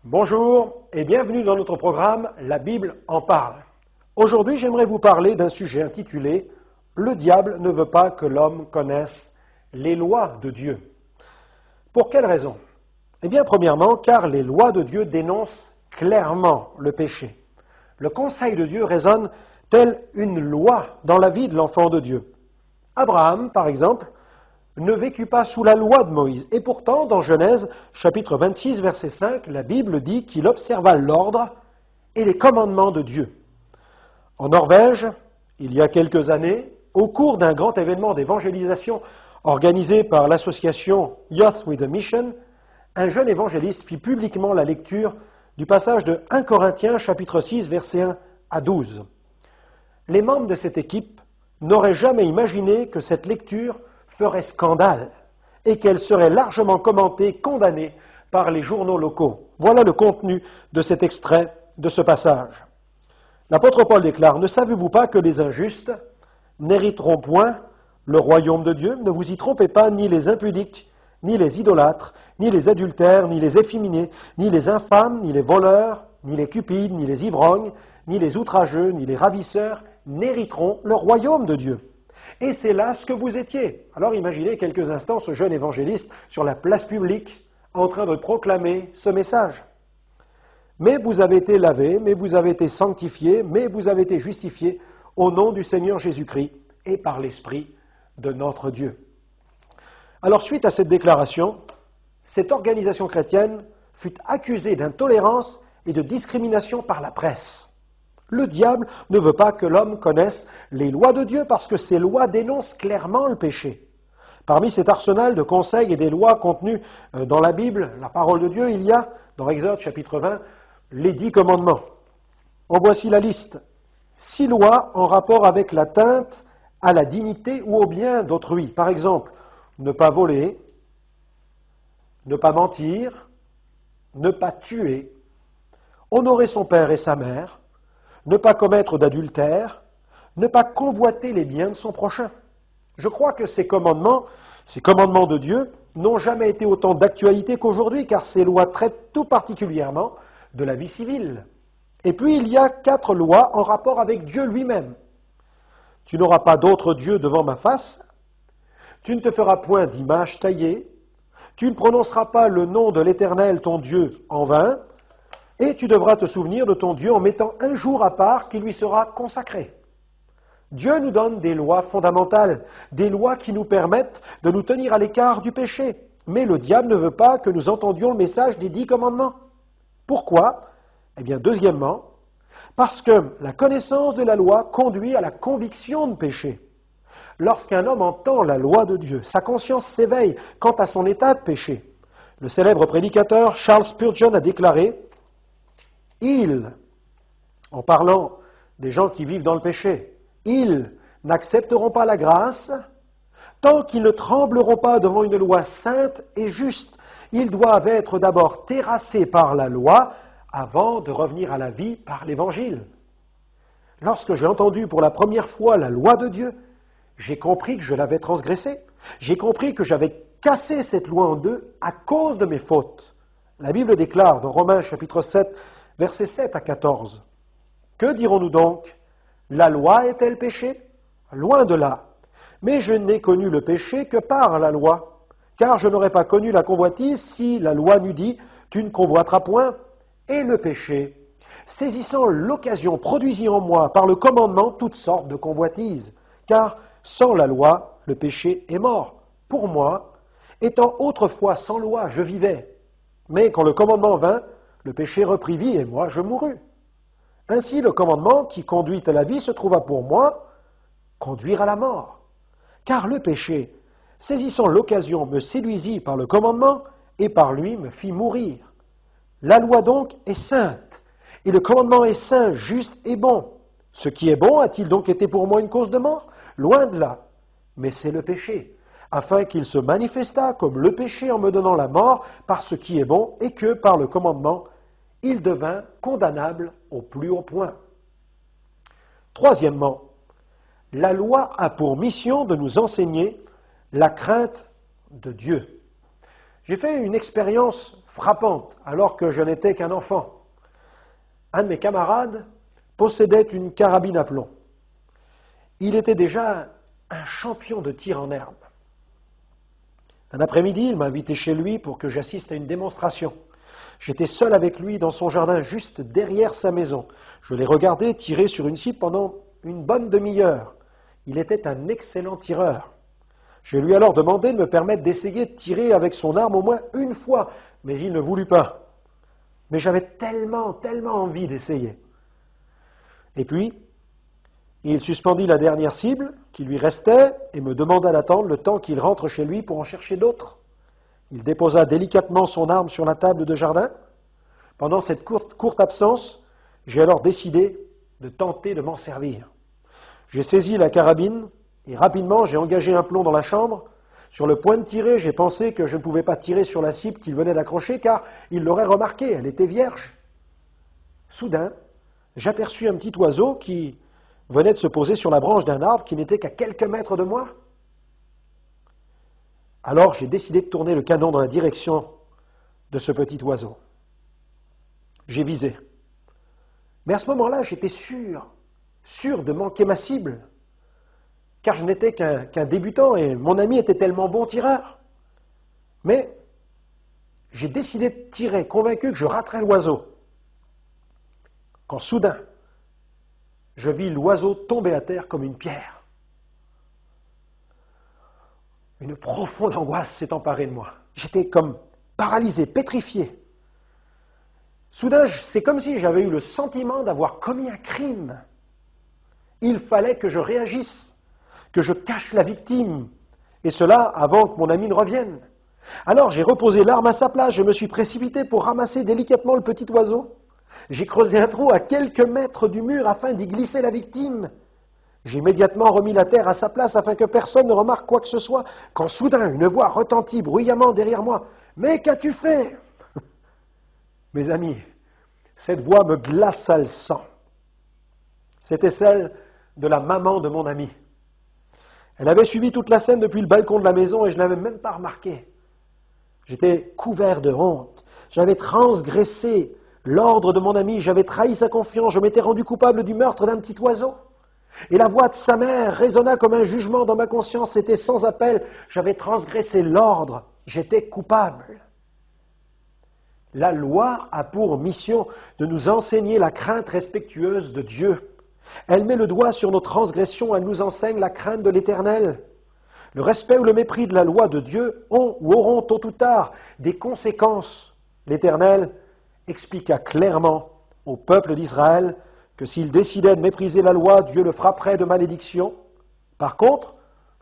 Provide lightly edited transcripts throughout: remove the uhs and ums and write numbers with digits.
Bonjour et bienvenue dans notre programme La Bible en parle. Aujourd'hui, j'aimerais vous parler d'un sujet intitulé « Le diable ne veut pas que l'homme connaisse les lois de Dieu ». Pour quelle raison? Eh bien, premièrement, car les lois de Dieu dénoncent clairement le péché. Le conseil de Dieu résonne tel une loi dans la vie de l'enfant de Dieu. Abraham, par exemple, ne vécut pas sous la loi de Moïse. Et pourtant, dans Genèse, chapitre 26, verset 5, la Bible dit qu'il observa l'ordre et les commandements de Dieu. En Norvège, il y a quelques années, au cours d'un grand événement d'évangélisation organisé par l'association Youth with a Mission, un jeune évangéliste fit publiquement la lecture du passage de 1 Corinthiens, chapitre 6, verset 1 à 12. Les membres de cette équipe n'auraient jamais imaginé que cette lecture ferait scandale et qu'elle serait largement commentée, condamnée par les journaux locaux. Voilà le contenu de cet extrait de ce passage. L'apôtre Paul déclare « Ne savez-vous pas que les injustes n'hériteront point le royaume de Dieu? Ne vous y trompez pas, ni les impudiques, ni les idolâtres, ni les adultères, ni les efféminés, ni les infâmes, ni les voleurs, ni les cupides, ni les ivrognes, ni les outrageux, ni les ravisseurs n'hériteront le royaume de Dieu. » Et c'est là ce que vous étiez. Alors imaginez quelques instants ce jeune évangéliste sur la place publique en train de proclamer ce message. Mais vous avez été lavés, mais vous avez été sanctifiés, mais vous avez été justifiés au nom du Seigneur Jésus-Christ et par l'Esprit de notre Dieu. Alors suite à cette déclaration, cette organisation chrétienne fut accusée d'intolérance et de discrimination par la presse. Le diable ne veut pas que l'homme connaisse les lois de Dieu parce que ces lois dénoncent clairement le péché. Parmi cet arsenal de conseils et des lois contenus dans la Bible, la parole de Dieu, il y a, dans Exode chapitre 20, les 10 commandements. En voici la liste. 6 lois en rapport avec l'atteinte à la dignité ou au bien d'autrui. Par exemple, ne pas voler, ne pas mentir, ne pas tuer, honorer son père et sa mère, ne pas commettre d'adultère, ne pas convoiter les biens de son prochain. Je crois que ces commandements de Dieu, n'ont jamais été autant d'actualité qu'aujourd'hui, car ces lois traitent tout particulièrement de la vie civile. Et puis il y a 4 lois en rapport avec Dieu lui-même. Tu n'auras pas d'autre Dieu devant ma face, tu ne te feras point d'image taillée, tu ne prononceras pas le nom de l'Éternel ton Dieu en vain, et tu devras te souvenir de ton Dieu en mettant un jour à part qui lui sera consacré. Dieu nous donne des lois fondamentales, des lois qui nous permettent de nous tenir à l'écart du péché. Mais le diable ne veut pas que nous entendions le message des 10 commandements. Pourquoi? Eh bien, deuxièmement, parce que la connaissance de la loi conduit à la conviction de péché. Lorsqu'un homme entend la loi de Dieu, sa conscience s'éveille quant à son état de péché. Le célèbre prédicateur Charles Spurgeon a déclaré en parlant des gens qui vivent dans le péché, ils n'accepteront pas la grâce tant qu'ils ne trembleront pas devant une loi sainte et juste. Ils doivent être d'abord terrassés par la loi avant de revenir à la vie par l'Évangile. Lorsque j'ai entendu pour la première fois la loi de Dieu, j'ai compris que je l'avais transgressée. J'ai compris que j'avais cassé cette loi en deux à cause de mes fautes. La Bible déclare dans Romains chapitre 7, versets 7 à 14. Que dirons-nous donc? La loi est-elle péché? Loin de là. Mais je n'ai connu le péché que par la loi. Car je n'aurais pas connu la convoitise si la loi n'eût dit « Tu ne convoiteras point ». Et le péché, saisissant l'occasion, produisit en moi par le commandement toutes sortes de convoitises. Car sans la loi, le péché est mort. Pour moi, étant autrefois sans loi, je vivais. Mais quand le commandement vint, le péché reprit vie et moi je mourus. Ainsi, le commandement qui conduit à la vie se trouva pour moi conduire à la mort. Car le péché, saisissant l'occasion, me séduisit par le commandement et par lui me fit mourir. La loi donc est sainte, et le commandement est saint, juste et bon. Ce qui est bon a-t-il donc été pour moi une cause de mort? Loin de là. Mais c'est le péché, afin qu'il se manifestât comme le péché en me donnant la mort par ce qui est bon, et que, par le commandement, il devint condamnable au plus haut point. Troisièmement, la loi a pour mission de nous enseigner la crainte de Dieu. J'ai fait une expérience frappante alors que je n'étais qu'un enfant. Un de mes camarades possédait une carabine à plomb. Il était déjà un champion de tir en herbe. Un après-midi, il m'a invité chez lui pour que j'assiste à une démonstration. J'étais seul avec lui dans son jardin, juste derrière sa maison. Je l'ai regardé tirer sur une cible pendant une bonne demi-heure. Il était un excellent tireur. Je lui ai alors demandé de me permettre d'essayer de tirer avec son arme au moins une fois, mais il ne voulut pas. Mais j'avais tellement envie d'essayer. Et puis, il suspendit la dernière cible qui lui restait et me demanda d'attendre le temps qu'il rentre chez lui pour en chercher d'autres. Il déposa délicatement son arme sur la table de jardin. Pendant cette courte absence, j'ai alors décidé de tenter de m'en servir. J'ai saisi la carabine et rapidement j'ai engagé un plomb dans la chambre. Sur le point de tirer, j'ai pensé que je ne pouvais pas tirer sur la cible qu'il venait d'accrocher car il l'aurait remarqué, elle était vierge. Soudain, j'aperçus un petit oiseau qui venait de se poser sur la branche d'un arbre qui n'était qu'à quelques mètres de moi. Alors j'ai décidé de tourner le canon dans la direction de ce petit oiseau. J'ai visé. Mais à ce moment-là, j'étais sûr de manquer ma cible, car je n'étais qu'un débutant et mon ami était tellement bon tireur. Mais j'ai décidé de tirer, convaincu que je raterais l'oiseau. Quand soudain, je vis l'oiseau tomber à terre comme une pierre. Une profonde angoisse s'est emparée de moi. J'étais comme paralysé, pétrifié. Soudain, c'est comme si j'avais eu le sentiment d'avoir commis un crime. Il fallait que je réagisse, que je cache la victime, et cela avant que mon ami ne revienne. Alors j'ai reposé l'arme à sa place, je me suis précipité pour ramasser délicatement le petit oiseau. J'ai creusé un trou à quelques mètres du mur afin d'y glisser la victime. J'ai immédiatement remis la terre à sa place afin que personne ne remarque quoi que ce soit, quand soudain une voix retentit bruyamment derrière moi. « Mais qu'as-tu fait ?» Mes amis, cette voix me glaça le sang. C'était celle de la maman de mon ami. Elle avait suivi toute la scène depuis le balcon de la maison et je ne l'avais même pas remarqué. J'étais couvert de honte. J'avais transgressé l'ordre de mon ami, j'avais trahi sa confiance, je m'étais rendu coupable du meurtre d'un petit oiseau. Et la voix de sa mère résonna comme un jugement dans ma conscience, c'était sans appel, j'avais transgressé l'ordre, j'étais coupable. La loi a pour mission de nous enseigner la crainte respectueuse de Dieu. Elle met le doigt sur nos transgressions, elle nous enseigne la crainte de l'Éternel. Le respect ou le mépris de la loi de Dieu ont ou auront tôt ou tard des conséquences. L'Éternel expliqua clairement au peuple d'Israël que s'il décidait de mépriser la loi, Dieu le frapperait de malédiction. Par contre,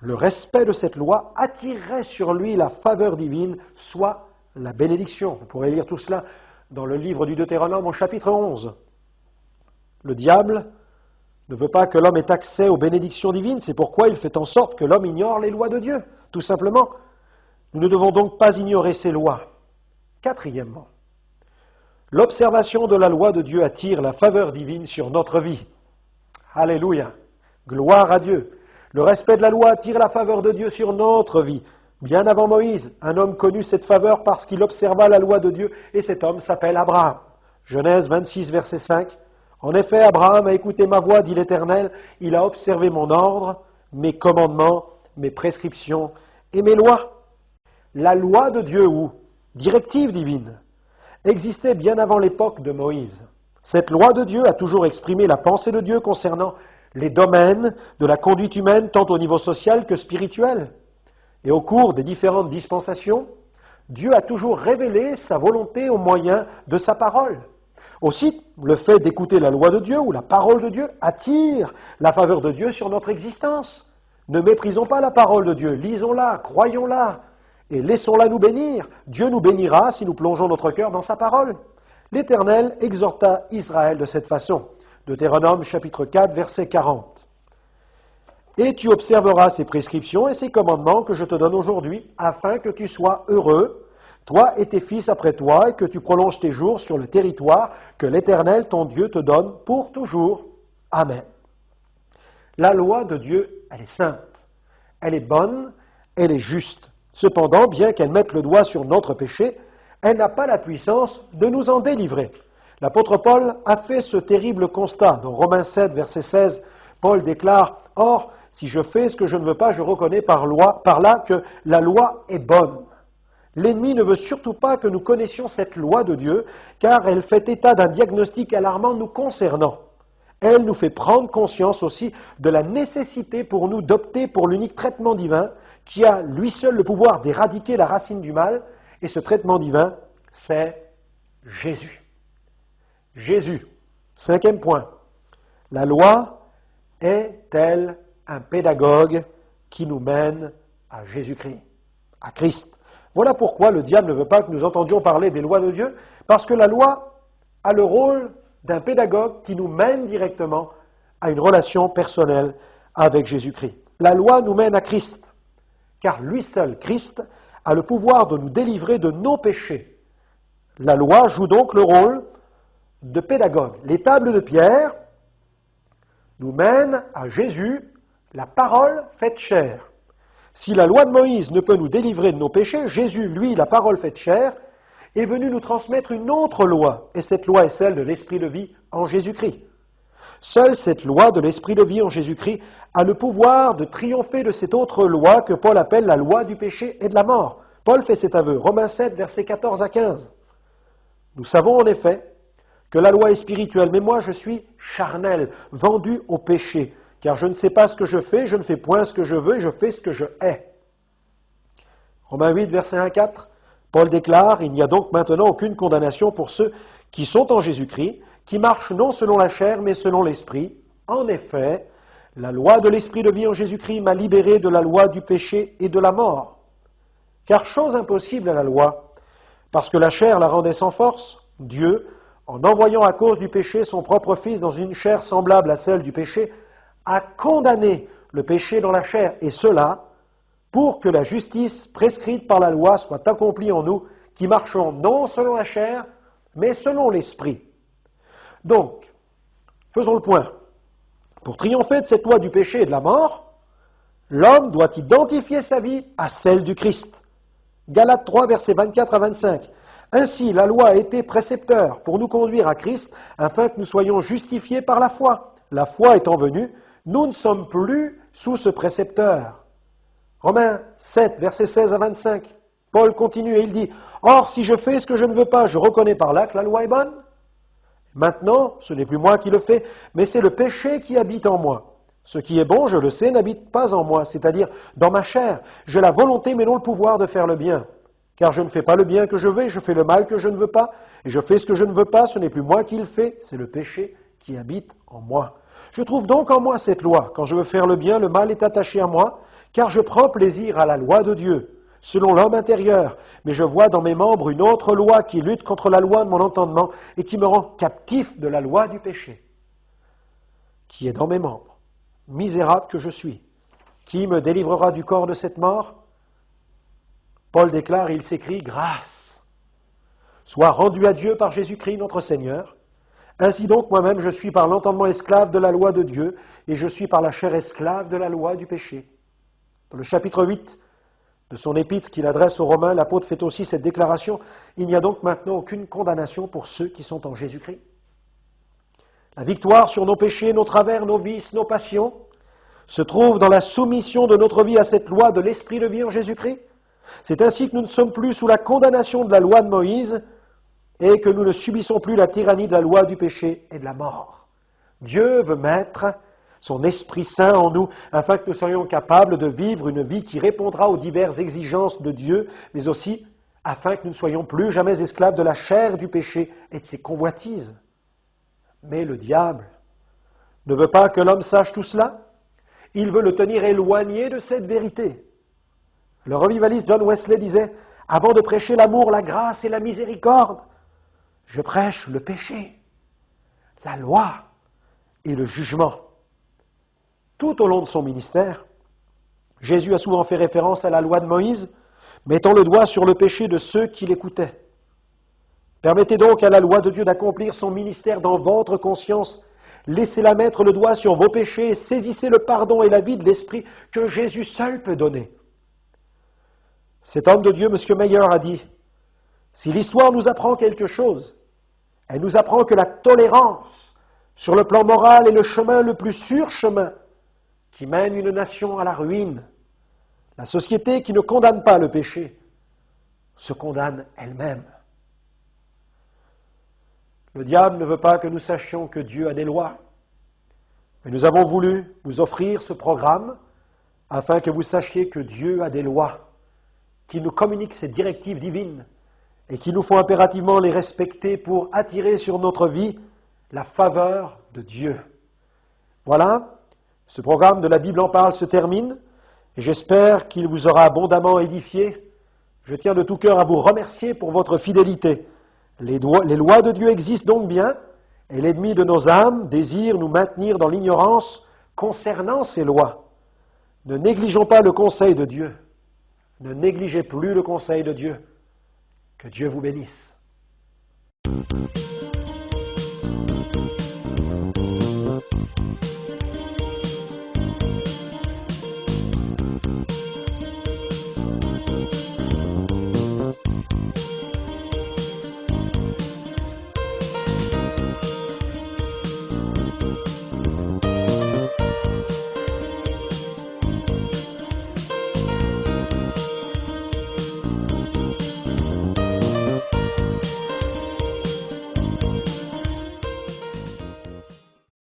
le respect de cette loi attirerait sur lui la faveur divine, soit la bénédiction. Vous pourrez lire tout cela dans le livre du Deutéronome au chapitre 11. Le diable ne veut pas que l'homme ait accès aux bénédictions divines, c'est pourquoi il fait en sorte que l'homme ignore les lois de Dieu. Tout simplement, nous ne devons donc pas ignorer ces lois. Quatrièmement, l'observation de la loi de Dieu attire la faveur divine sur notre vie. Alléluia, gloire à Dieu. Le respect de la loi attire la faveur de Dieu sur notre vie. Bien avant Moïse, un homme connut cette faveur parce qu'il observa la loi de Dieu, et cet homme s'appelle Abraham. Genèse 26, verset 5. En effet, Abraham a écouté ma voix, dit l'Éternel, il a observé mon ordre, mes commandements, mes prescriptions et mes lois. La loi de Dieu, ou directive divine, existait bien avant l'époque de Moïse. Cette loi de Dieu a toujours exprimé la pensée de Dieu concernant les domaines de la conduite humaine, tant au niveau social que spirituel. Et au cours des différentes dispensations, Dieu a toujours révélé sa volonté au moyen de sa parole. Aussi, le fait d'écouter la loi de Dieu ou la parole de Dieu attire la faveur de Dieu sur notre existence. Ne méprisons pas la parole de Dieu, lisons-la, croyons-la et laissons-la nous bénir. Dieu nous bénira si nous plongeons notre cœur dans sa parole. L'Éternel exhorta Israël de cette façon. Deutéronome chapitre 4, verset 40. Et tu observeras ces prescriptions et ces commandements que je te donne aujourd'hui, afin que tu sois heureux, toi et tes fils après toi, et que tu prolonges tes jours sur le territoire que l'Éternel, ton Dieu, te donne pour toujours. Amen. La loi de Dieu, elle est sainte, elle est bonne, elle est juste. Cependant, bien qu'elle mette le doigt sur notre péché, elle n'a pas la puissance de nous en délivrer. L'apôtre Paul a fait ce terrible constat. Dans Romains 7, verset 16, Paul déclare « Or, si je fais ce que je ne veux pas, je reconnais par là que la loi est bonne. » L'ennemi ne veut surtout pas que nous connaissions cette loi de Dieu, car elle fait état d'un diagnostic alarmant nous concernant. Elle nous fait prendre conscience aussi de la nécessité pour nous d'opter pour l'unique traitement divin qui a lui seul le pouvoir d'éradiquer la racine du mal, et ce traitement divin, c'est Jésus. Jésus. 5e point. La loi est-elle un pédagogue qui nous mène à Jésus-Christ, à Christ? Voilà pourquoi le diable ne veut pas que nous entendions parler des lois de Dieu, parce que la loi a le rôle d'un pédagogue qui nous mène directement à une relation personnelle avec Jésus-Christ. La loi nous mène à Christ, car lui seul, Christ, a le pouvoir de nous délivrer de nos péchés. La loi joue donc le rôle de pédagogue. Les tables de Pierre nous mènent à Jésus, la parole faite chair. Si la loi de Moïse ne peut nous délivrer de nos péchés, Jésus, lui, la parole faite chair, est venu nous transmettre une autre loi, et cette loi est celle de l'Esprit de vie en Jésus-Christ. Seule cette loi de l'Esprit de vie en Jésus-Christ a le pouvoir de triompher de cette autre loi que Paul appelle la loi du péché et de la mort. Paul fait cet aveu, Romains 7, versets 14 à 15. Nous savons en effet que la loi est spirituelle, mais moi je suis charnel, vendu au péché, car je ne sais pas ce que je fais, je ne fais point ce que je veux, je fais ce que je hais. Romains 8, verset 1 à 4, Paul déclare, « Il n'y a donc maintenant aucune condamnation pour ceux qui sont en Jésus-Christ, qui marchent non selon la chair, mais selon l'Esprit. En effet, la loi de l'Esprit de vie en Jésus-Christ m'a libéré de la loi du péché et de la mort. Car chose impossible à la loi, parce que la chair la rendait sans force, Dieu, en envoyant à cause du péché son propre Fils dans une chair semblable à celle du péché, a condamné le péché dans la chair, et cela pour que la justice prescrite par la loi soit accomplie en nous, qui marchons non selon la chair, mais selon l'Esprit. » Donc, faisons le point. Pour triompher de cette loi du péché et de la mort, l'homme doit identifier sa vie à celle du Christ. Galates 3, versets 24 à 25. Ainsi, la loi a été précepteur pour nous conduire à Christ, afin que nous soyons justifiés par la foi. La foi étant venue, nous ne sommes plus sous ce précepteur. Romains 7, versets 16 à 25. Paul continue et il dit, « Or, si je fais ce que je ne veux pas, je reconnais par là que la loi est bonne. Maintenant, ce n'est plus moi qui le fais, mais c'est le péché qui habite en moi. Ce qui est bon, je le sais, n'habite pas en moi, c'est-à-dire dans ma chair. J'ai la volonté, mais non le pouvoir de faire le bien. Car je ne fais pas le bien que je veux, je fais le mal que je ne veux pas. Et je fais ce que je ne veux pas, ce n'est plus moi qui le fais, c'est le péché qui habite en moi. Je trouve donc en moi cette loi. Quand je veux faire le bien, le mal est attaché à moi, car je prends plaisir à la loi de Dieu, selon l'homme intérieur. Mais je vois dans mes membres une autre loi qui lutte contre la loi de mon entendement et qui me rend captif de la loi du péché, qui est dans mes membres. Misérable que je suis, qui me délivrera du corps de cette mort? Paul déclare, il s'écrit, grâce soit rendue à Dieu par Jésus-Christ notre Seigneur. Ainsi donc, moi-même, je suis par l'entendement esclave de la loi de Dieu, et je suis par la chair esclave de la loi du péché. Dans le chapitre 8 de son épître qu'il adresse aux Romains, l'apôtre fait aussi cette déclaration, il n'y a donc maintenant aucune condamnation pour ceux qui sont en Jésus-Christ. La victoire sur nos péchés, nos travers, nos vices, nos passions, se trouve dans la soumission de notre vie à cette loi de l'Esprit de vie en Jésus-Christ. C'est ainsi que nous ne sommes plus sous la condamnation de la loi de Moïse et que nous ne subissons plus la tyrannie de la loi du péché et de la mort. Dieu veut mettre son Esprit Saint en nous afin que nous soyons capables de vivre une vie qui répondra aux diverses exigences de Dieu, mais aussi afin que nous ne soyons plus jamais esclaves de la chair du péché et de ses convoitises. Mais le diable ne veut pas que l'homme sache tout cela. Il veut le tenir éloigné de cette vérité. Le revivaliste John Wesley disait, « Avant de prêcher l'amour, la grâce et la miséricorde, je prêche le péché, la loi et le jugement. » Tout au long de son ministère, Jésus a souvent fait référence à la loi de Moïse, mettant le doigt sur le péché de ceux qui l'écoutaient. Permettez donc à la loi de Dieu d'accomplir son ministère dans votre conscience. Laissez-la mettre le doigt sur vos péchés et saisissez le pardon et la vie de l'Esprit que Jésus seul peut donner. Cet homme de Dieu, M. Meyer, a dit, « Si l'histoire nous apprend quelque chose, elle nous apprend que la tolérance sur le plan moral est le chemin le plus sûr chemin qui mène une nation à la ruine. La société qui ne condamne pas le péché se condamne elle-même. » Le diable ne veut pas que nous sachions que Dieu a des lois. Mais nous avons voulu vous offrir ce programme afin que vous sachiez que Dieu a des lois, qu'il nous communique ses directives divines et qu'il nous faut impérativement les respecter pour attirer sur notre vie la faveur de Dieu. Voilà, ce programme de la Bible en parle se termine et j'espère qu'il vous aura abondamment édifié. Je tiens de tout cœur à vous remercier pour votre fidélité. Les lois de Dieu existent donc bien, et l'ennemi de nos âmes désire nous maintenir dans l'ignorance concernant ces lois. Ne négligeons pas le conseil de Dieu. Ne négligez plus le conseil de Dieu. Que Dieu vous bénisse.